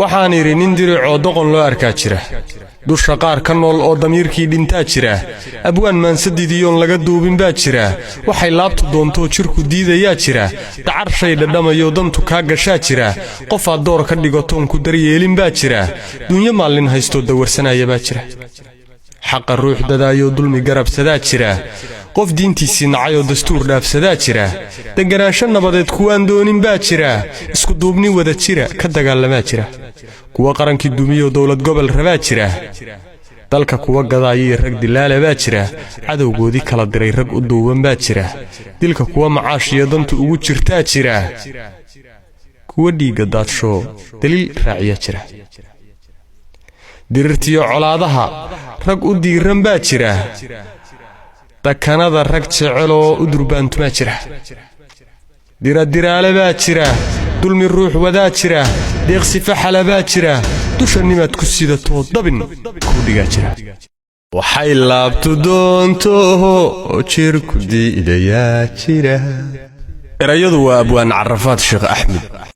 waxaan iri nin diricoo doqon loo arkaa jira dusha qaar ka nool oo damiirkii dhintaa jira abwaan maansaddidiyoon laga duubin baa jira waxay laabtu doontoo jirku diidayaa jira dacar shay dhadhamayo dantu kaa gashaa jira qofaad door ka dhigatoon ku daryeelin baa jira dunyo maalin haystoo dawarsanaya baa jira xaqa ruux dadaayoo dulmi garabsadaa jira qof diintiisii nacayoo dastuur dhaafsadaa jira deganaansho nabadeed kuwaan doonin baa jira isku duubni wada jira ka dagaalamaa jira kuwa qarankii dumiyoo dowlad gobol rabaa jira dalka kuwa gadaayii rag dilaala baa jira cadowgoodii kala diray rag u duuban baa jira dilka kuwa macaashiyo dantu ugu jirtaa jira kuwa dhiigga daadsho daliil raaciya jira dirirtiyo colaadaha rag u diiran baa jira dakanada rag jeceloo u durbaantumaa jira diradiraale baa jira dulmi ruux wadaa jira deeqsi faxala baa jira dusha nimaad ku sidatoo dabin kuu dhigaa jira waxay laabtu doontoho oo jirku diidayaa jira erayadu waa abwaan carafaad sheekh axmed